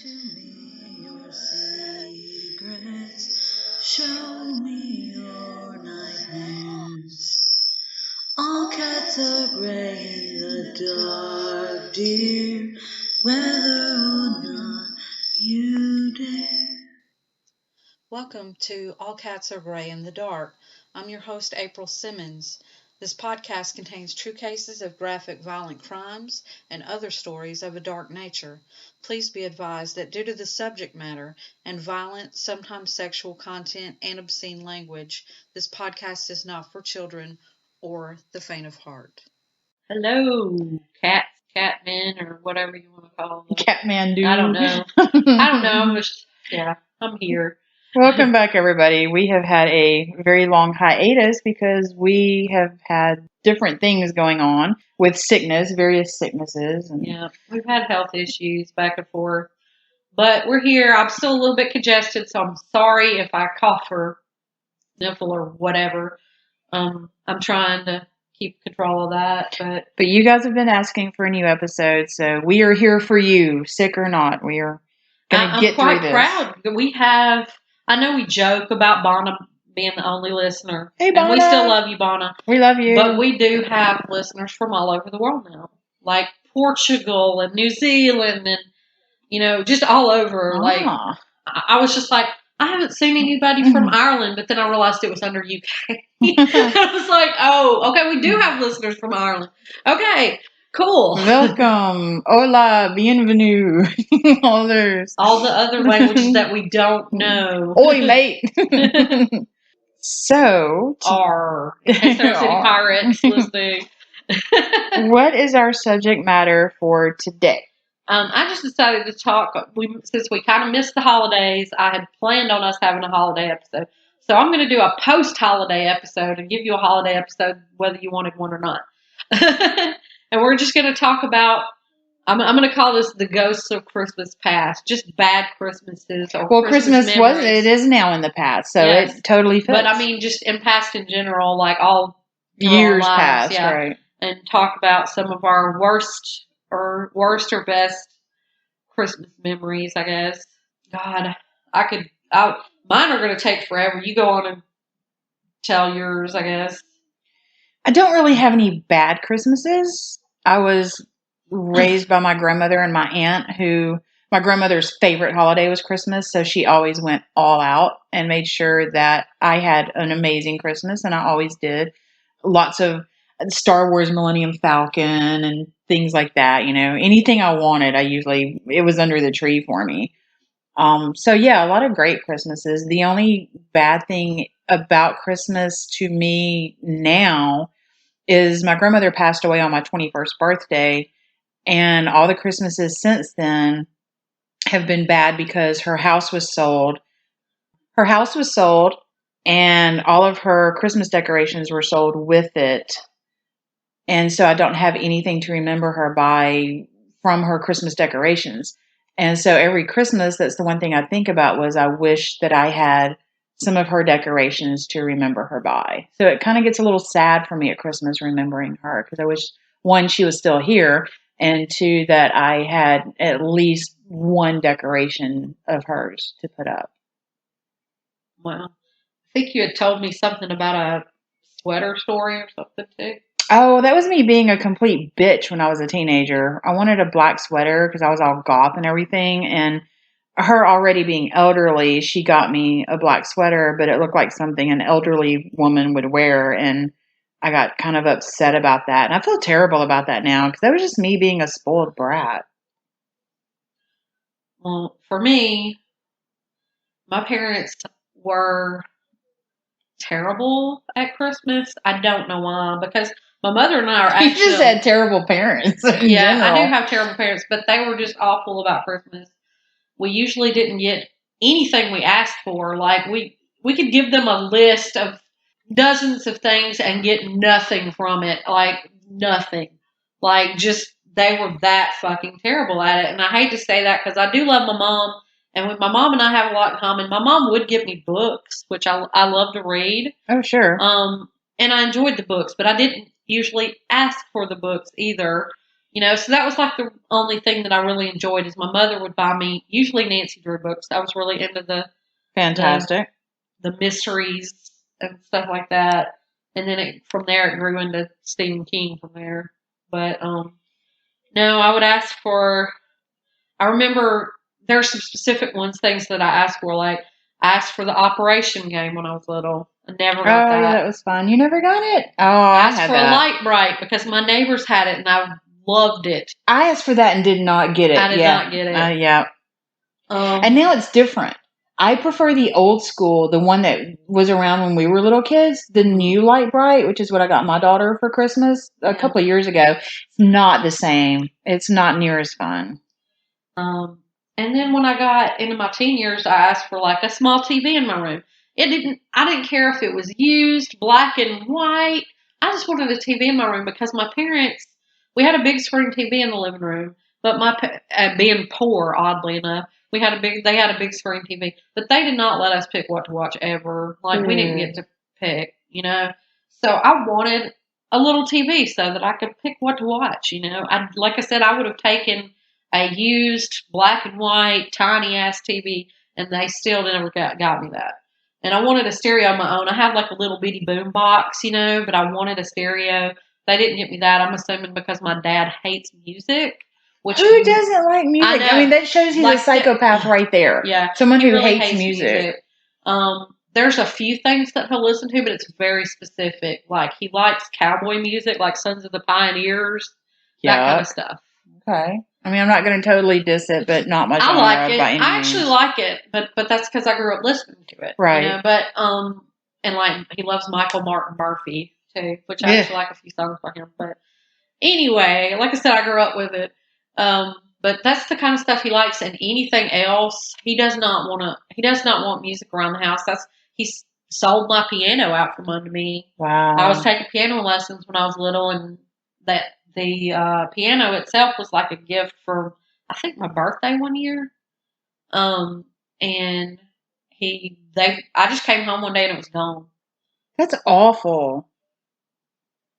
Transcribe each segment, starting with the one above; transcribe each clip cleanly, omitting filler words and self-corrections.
to me your secrets, show me your nightmares. All cats are gray in the dark, dear, whether or not you dare. Welcome to All Cats Are Gray in the Dark. I'm your host, April Simmons. This podcast contains true cases of graphic violent crimes and other stories of a dark nature. Please be advised that due to the subject matter and violent, sometimes sexual content and obscene language, this podcast is not for children or the faint of heart. Hello, cats, catmen, or whatever you want to call them. Catman dude. I don't know. I'm here. Welcome back, everybody. We have had a very long hiatus because we have had different things going on with sickness, various sicknesses. And yeah, we've had health issues back and forth. But we're here. I'm still a little bit congested, so I'm sorry if I cough or sniffle or whatever. I'm trying to keep control of that. But you guys have been asking for a new episode, so we are here for you, sick or not. We are going to get through this. I'm quite proud. We have... I know we joke about Bonna being the only listener. Hey, Bonna. And we still love you, Bonna. We love you. But we do have listeners from all over the world now. Like Portugal and New Zealand and, just all over. Like, I was just like, I haven't seen anybody from Ireland, but then I realized it was under UK. I was like, oh, okay, we do have listeners from Ireland. Okay. Cool. Welcome. Hola. Bienvenue. All the other languages that we don't know. Oi, mate. So. In case there's any pirates listening. What is our subject matter for today? I just decided to talk, since we kind of missed the holidays, I had planned on us having a holiday episode. So I'm going to do a post-holiday episode and give you a holiday episode whether you wanted one or not. And we're just going to talk about, I'm going to call this the ghosts of Christmas past, just bad Christmases. Or Christmas it is now in the past, so yes. It totally fits. But I mean, just in past in general, like all years past, yeah. Right? And talk about some of our worst or best Christmas memories, I guess. God, mine are going to take forever. You go on and tell yours, I guess. I don't really have any bad Christmases. I was raised by my grandmother and my aunt, my grandmother's favorite holiday was Christmas, so she always went all out and made sure that I had an amazing Christmas, and I always did. Lots of Star Wars Millennium Falcon and things like that, Anything I wanted, it was under the tree for me. So yeah, a lot of great Christmases. The only bad thing about Christmas to me now is my grandmother passed away on my 21st birthday, and all the Christmases since then have been bad because her house was sold. Her house was sold, and all of her Christmas decorations were sold with it. And so I don't have anything to remember her by from her Christmas decorations. And so every Christmas, that's the one thing I think about was I wish that I had some of her decorations to remember her by. So it kind of gets a little sad for me at Christmas remembering her because I wish, one, she was still here, and two, that I had at least one decoration of hers to put up. Well, I think you had told me something about a sweater story or something too. Oh, that was me being a complete bitch when I was a teenager. I wanted a black sweater because I was all goth and everything, and her already being elderly, she got me a black sweater, but it looked like something an elderly woman would wear, and I got kind of upset about that. And I feel terrible about that now because that was just me being a spoiled brat. Well, for me, my parents were terrible at Christmas. I don't know why, because my mother and I are actually... You just had terrible parents. Yeah, general. I do have terrible parents, but they were just awful about Christmas. We usually didn't get anything we asked for. Like, we could give them a list of dozens of things and get nothing from it. Like, nothing. Like, just, they were that fucking terrible at it. And I hate to say that because I do love my mom. And with my mom and I have a lot in common. My mom would give me books, which I love to read. Oh, sure. And I enjoyed the books, but I didn't usually ask for the books either. So that was like the only thing that I really enjoyed is my mother would buy me usually Nancy Drew books. I was really into Fantastic. the mysteries and stuff like that. And then from there it grew into Stephen King from there. But no, I would ask for. I remember there's some specific things that I asked for. Like I asked for the Operation game when I was little. I never got that. Yeah, that was fun. You never got it? Oh, I I asked had for that. a Light Bright because my neighbors had it and I loved it. I asked for that and did not get it. I did not get it. Yeah. And now it's different. I prefer the old school, the one that was around when we were little kids, the new Light Bright, which is what I got my daughter for Christmas a couple of years ago. It's not the same. It's not near as fun. And then when I got into my teen years, I asked for like a small TV in my room. I didn't care if it was used, black and white. I just wanted a TV in my room because my parents, we had a big screen TV in the living room, but being poor, oddly enough, they had a big screen TV, but they did not let us pick what to watch ever. Like we didn't get to pick, So I wanted a little TV so that I could pick what to watch, like I said, I would have taken a used black and white tiny ass TV, and they still never got me that. And I wanted a stereo of my own. I had like a little bitty boom box, but I wanted a stereo. They didn't get me that. I'm assuming because my dad hates music. Who doesn't like music? I mean, that shows he's a psychopath right there. Yeah. Someone who really hates music. There's a few things that he'll listen to, but it's very specific. Like, he likes cowboy music, like Sons of the Pioneers, that kind of stuff. Okay. I mean, I'm not going to totally diss it, but not my genre. I like it. By any I actually like it, but that's because I grew up listening to it. Right. But, and like, he loves Michael Martin Murphy, too, which I actually like a few songs by him. But anyway, like I said, I grew up with it. But that's the kind of stuff he likes, and anything else, he does not want music around the house. He sold my piano out from under me. Wow. I was taking piano lessons when I was little, and the piano itself was like a gift for, I think, my birthday one year. And I just came home one day and it was gone. That's awful.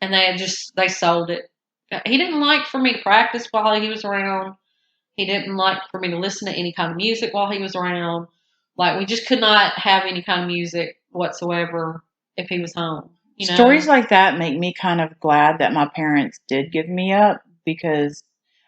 And they sold it. He didn't like for me to practice while he was around. He didn't like for me to listen to any kind of music while he was around. Like, we just could not have any kind of music whatsoever if he was home. Stories like that make me kind of glad that my parents did give me up, because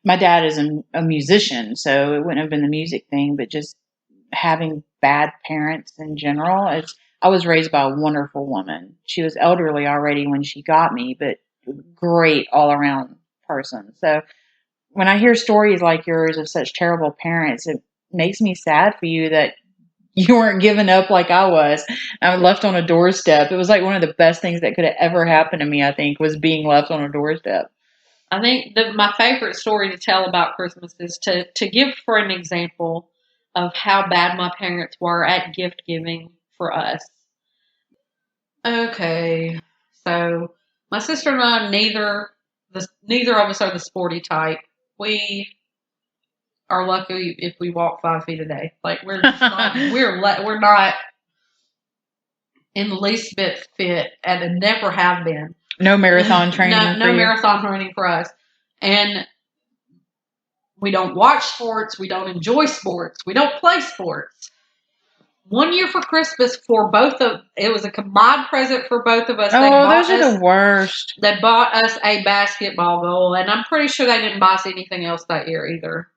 my dad is a musician, so it wouldn't have been the music thing, but just having bad parents in general. I was raised by a wonderful woman. She was elderly already when she got me, but great all around person. So when I hear stories like yours of such terrible parents, it makes me sad for you that you weren't given up like I was. I was left on a doorstep. It was like one of the best things that could have ever happened to me, I think, was being left on a doorstep. I think my favorite story to tell about Christmas is to give for an example of how bad my parents were at gift giving for us. Okay, so my sister and I, neither of us are the sporty type. We are lucky if we walk 5 feet a day. Like, we're just not, we're not in the least bit fit, and never have been. No marathon training. No marathon training for us. And we don't watch sports. We don't enjoy sports. We don't play sports. One year for Christmas it was a combined present for both of us. Those are the worst. They bought us a basketball goal, and I'm pretty sure they didn't buy us anything else that year either.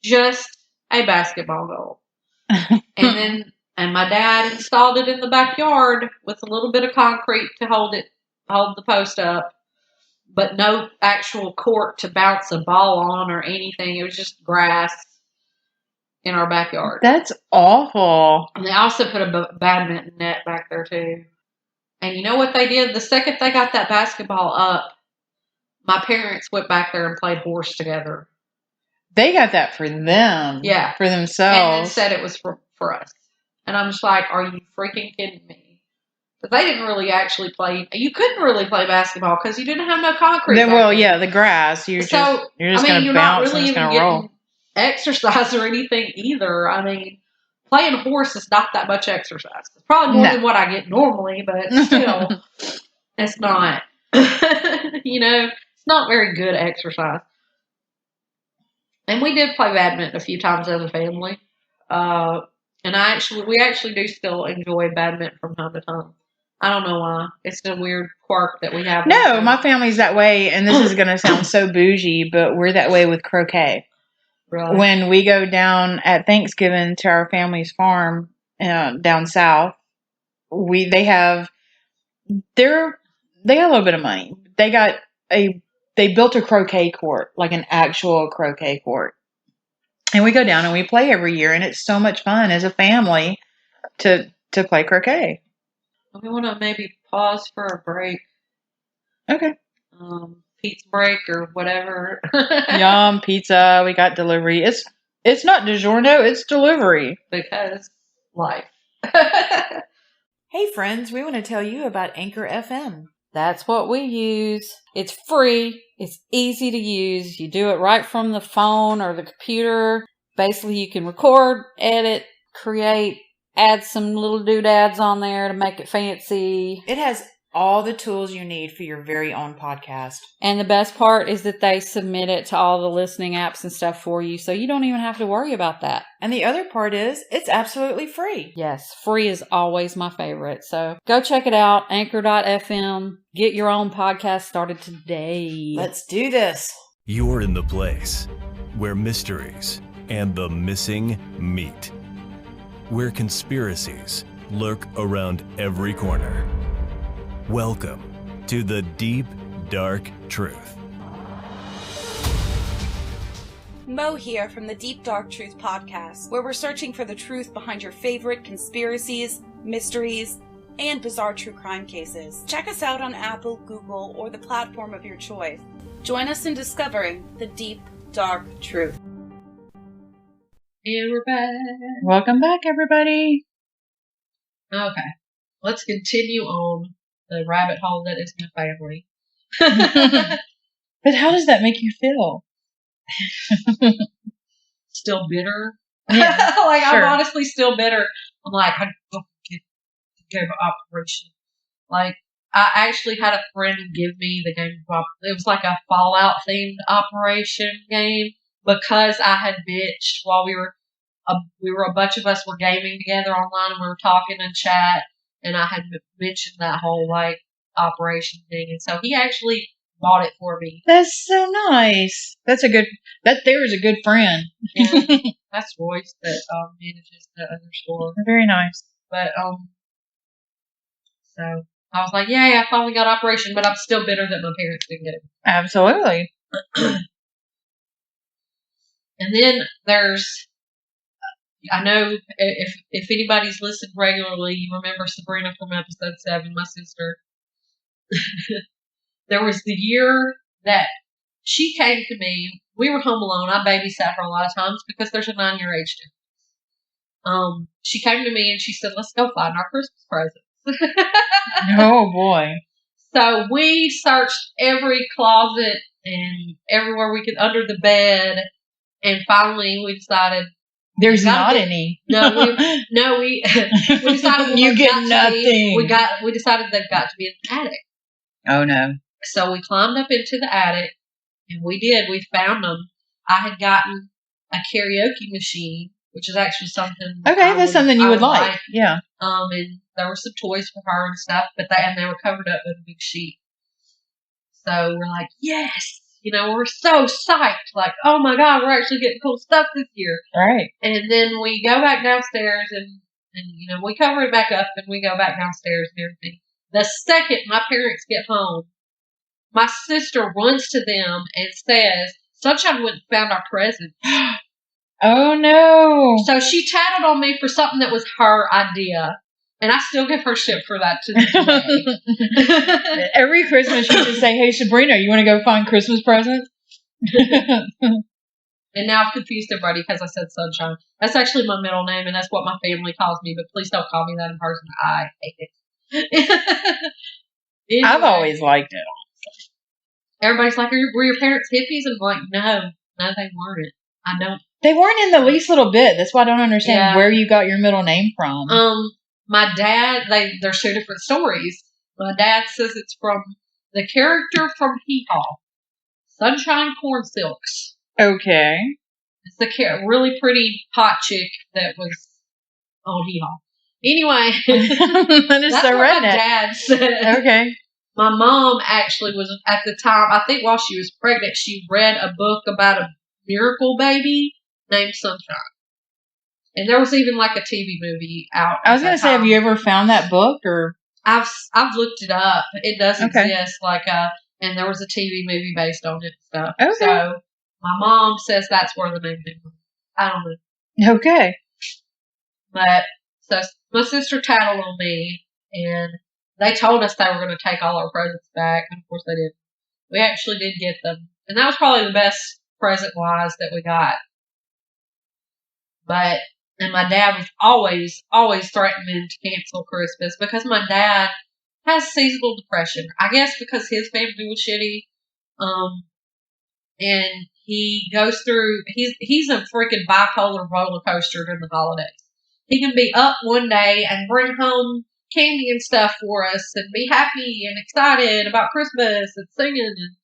Just a basketball goal. And my dad installed it in the backyard with a little bit of concrete to hold the post up, but no actual court to bounce a ball on or anything. It was just grass in our backyard. That's awful. And they also put a badminton net back there too. And you know what they did? The second they got that basketball up, my parents went back there and played horse together. They got that for them. Yeah. For themselves. And then said it was for us. And I'm just like, are you freaking kidding me? But they didn't really actually play. You couldn't really play basketball because you didn't have no concrete. The grass. You're just going to bounce and it's going to roll. Exercise or anything either. I mean, playing horse is not that much exercise. It's probably more than what I get normally, but still, it's not. It's not very good exercise. And we did play badminton a few times as a family. And we actually do still enjoy badminton from time to time. I don't know why. It's a weird quirk that we have. No, my family's that way, and this is going to sound so bougie, but we're that way with croquet. Really? When we go down at Thanksgiving to our family's farm down south, they got a little bit of money. They built a croquet court, like an actual croquet court. And we go down and we play every year, and it's so much fun as a family to play croquet. We want to maybe pause for a break. Okay. Pizza break or whatever. Yum, pizza. We got delivery. It's not DiGiorno, it's delivery. Because life. Hey friends, we want to tell you about Anchor FM. That's what we use. It's free. It's easy to use. You do it right from the phone or the computer. Basically, you can record, edit, create, add some little doodads on there to make it fancy. It has all the tools you need for your very own podcast. And the best part is that they submit it to all the listening apps and stuff for you, so you don't even have to worry about that. And the other part is, it's absolutely free. Yes, free is always my favorite. So go check it out, anchor.fm. Get your own podcast started today. Let's do this. You're in the place where mysteries and the missing meet, where conspiracies lurk around every corner. Welcome to the Deep, Dark Truth. Mo here from the Deep Dark Truth podcast, where we're searching for the truth behind your favorite conspiracies, mysteries, and bizarre true crime cases. Check us out on Apple, Google, or the platform of your choice. Join us in discovering the Deep Dark Truth. And we're back. Welcome back, everybody. Okay. Let's continue on the rabbit hole that is my family. But how does that make you feel? Still bitter. Yeah, like, sure. I'm honestly still bitter. I'm like, I gave an operation. Like, I actually had a friend give me the game of it was like a Fallout themed operation game because I had bitched while we were a bunch of us were gaming together online and we were talking in chat, and I had mentioned that whole like operation thing, and so he actually bought it for me. That's so nice. That there is a good friend. Yeah, that's Royce that manages the other store. Very nice. But so I was like, yay, I finally got operation, but I'm still bitter that my parents didn't get it. Absolutely. And then there's, I know if anybody's listened regularly, you remember Sabrina from episode 7, my sister. There was the year that she came to me. We were home alone. I babysat her a lot of times because there's a 9-year age difference. She came to me and she said, let's go find our Christmas presents. Oh boy. So we searched every closet and everywhere we could under the bed, and finally we decided there's not any. We decided you get nothing. We decided they've got to be in the attic. Oh no. So we climbed up into the attic, and we did. We found them. I had gotten a karaoke machine, which is actually something. Okay, that's something you would like. Yeah. And there were some toys for her and stuff, but they were covered up with a big sheet. So we're like, yes, we're so psyched. Like, oh my God, we're actually getting cool stuff this year. Right. And then we go back downstairs and we cover it back up and we go back downstairs and everything. The second my parents get home, my sister runs to them and says, Sunshine went and found our present. Oh no. So she tattled on me for something that was her idea. And I still give her shit for that to this day. Every Christmas you just say, hey Sabrina, you want to go find Christmas presents? And now I've confused everybody because I said Sunshine. That's actually my middle name, and that's what my family calls me, but please don't call me that in person. I hate it. Anyway, I've always liked it. Everybody's like, were your parents hippies? And I'm like, no, they weren't. I don't. They weren't in the least little bit. That's why I don't understand where you got your middle name from. My dad, they're two different stories. My dad says it's from the character from Hee Haw, Sunshine Corn Silks. Okay. It's the really pretty hot chick that was on Hee-Haw. Anyway, That is that's so what redneck. my dad said. Okay. My mom actually was, at the time, I think while she was pregnant, she read a book about a miracle baby named Sunshine. And there was even like a TV movie out. I was going to say, have you ever found that book or? I've looked it up. It does Okay. exist, and there was a TV movie based on it and stuff. Okay. So my mom says that's where the name came from. I don't know. Okay. But so my sister tattled on me, and they told us they were going to take all our presents back, and of course they didn't. We actually did get them, and that was probably the best present-wise that we got. And my dad was always threatening to cancel Christmas because my dad has seasonal depression. I guess because his family was shitty. And he goes through, he's a freaking bipolar roller coaster during the holidays. He can be up one day and bring home candy and stuff for us and be happy and excited about Christmas and singing and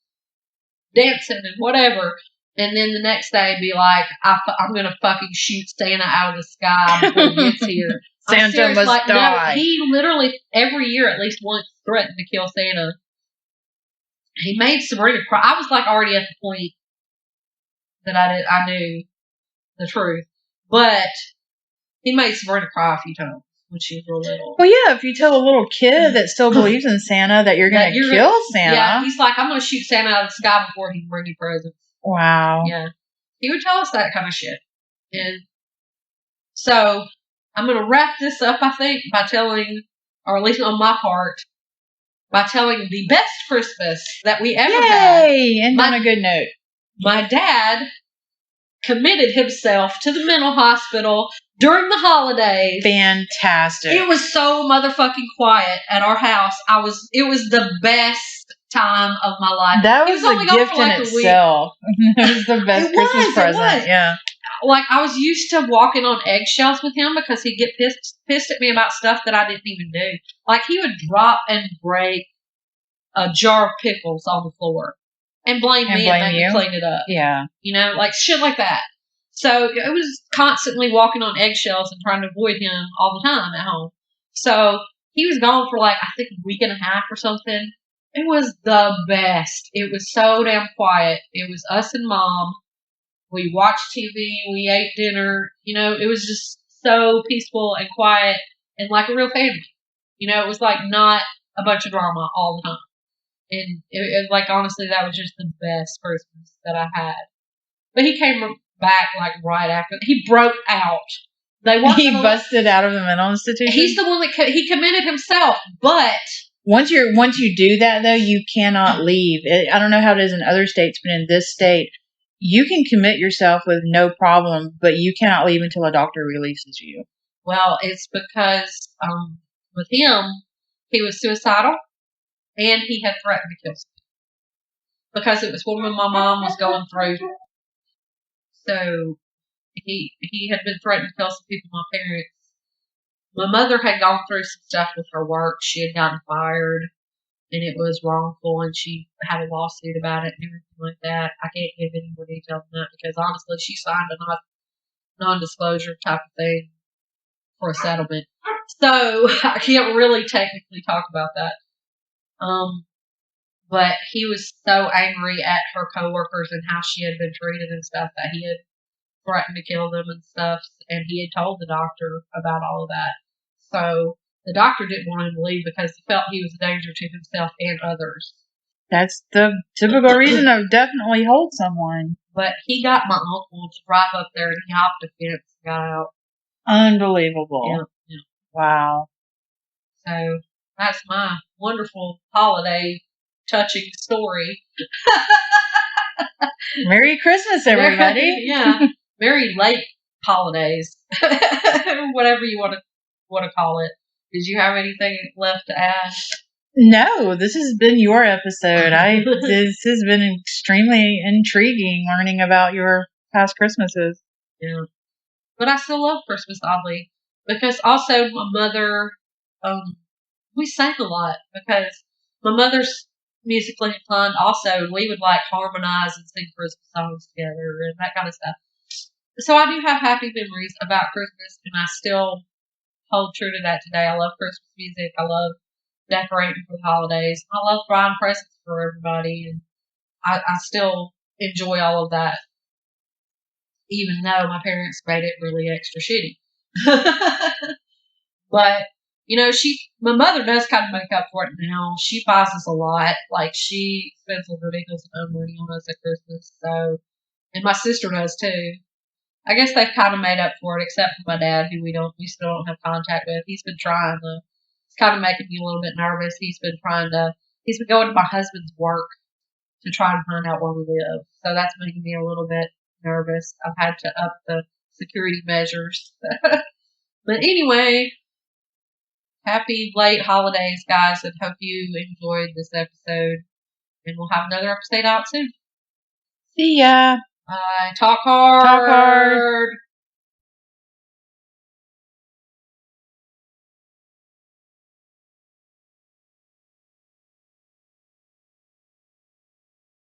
dancing and whatever. And then the next day be like, I'm going to fucking shoot Santa out of the sky before he gets here. Santa must die. No, he literally, every year at least once, threatened to kill Santa. He made Sabrina cry. I was like already at the point that I knew the truth. But he made Sabrina cry a few times when she was real little. Well, yeah, if you tell a little kid that still believes in Santa that you're going to kill Santa. Yeah, he's like, I'm going to shoot Santa out of the sky before he can bring you presents. Wow. Yeah. He would tell us that kind of shit. And so I'm going to wrap this up, I think, by telling, or at least on my part, by telling the best Christmas that we ever had. Yay! And on a good note. My dad committed himself to the mental hospital during the holidays. Fantastic. It was so motherfucking quiet at our house. It was the best time of my life. That was a gift in itself. It was the best Christmas present. Yeah. Like, I was used to walking on eggshells with him because he'd get pissed at me about stuff that I didn't even do. Like, he would drop and break a jar of pickles on the floor and blame me and make me clean it up. Yeah. You know, like shit like that. So it was constantly walking on eggshells and trying to avoid him all the time at home. So he was gone for like, I think a week and a half or something. It was the best. It was so damn quiet. It was us and Mom. We watched TV. We ate dinner. You know, it was just so peaceful and quiet and like a real family. You know, it was like not a bunch of drama all the time. And like, honestly, that was just the best Christmas that I had. But he came back like right after. He broke out. He busted out of the mental institution. He's the one that he committed himself. But once you do that, though, you cannot leave. I don't know how it is in other states, but in this state, you can commit yourself with no problem, but you cannot leave until a doctor releases you. Well, it's because with him, he was suicidal. And he had threatened to kill somebody. Because it was when my mom was going through. So, he had been threatening to kill some people, my parents. My mother had gone through some stuff with her work. She had gotten fired. And it was wrongful. And she had a lawsuit about it and everything like that. I can't give any more detail than that. Because honestly, she signed a non-disclosure type of thing for a settlement. So, I can't really technically talk about that. But he was so angry at her coworkers and how she had been treated and stuff that he had threatened to kill them and stuff. And he had told the doctor about all of that. So the doctor didn't want him to leave because he felt he was a danger to himself and others. That's the typical reason to definitely hold someone. But he got my uncle to drive up there and he hopped a fence and got out. Unbelievable. Yeah. Wow. So that's my wonderful holiday touching story. Merry Christmas, everybody. Yeah. Very late holidays. Whatever you want to call it. Did you have anything left to add? No, this has been your episode. This has been extremely intriguing learning about your past Christmases. Yeah. But I still love Christmas, oddly. Because also my mother, we sang a lot because my mother's musically inclined also, and we would like harmonize and sing Christmas songs together and that kind of stuff. So I do have happy memories about Christmas, and I still hold true to that today. I love Christmas music. I love decorating for the holidays. I love buying presents for everybody, and I still enjoy all of that, even though my parents made it really extra shitty. But, my mother does kind of make up for it now. She buys us a lot. Like, she spends a ridiculous amount of money on us at Christmas. So, and my sister does too. I guess they've kind of made up for it, except for my dad, who we still don't have contact with. He's been trying to. It's kind of making me a little bit nervous. He's been going to my husband's work to try and find out where we live. So that's making me a little bit nervous. I've had to up the security measures. But anyway, happy late holidays, guys, and hope you enjoyed this episode. And we'll have another episode out soon. See ya. Bye. Talk hard. Talk hard.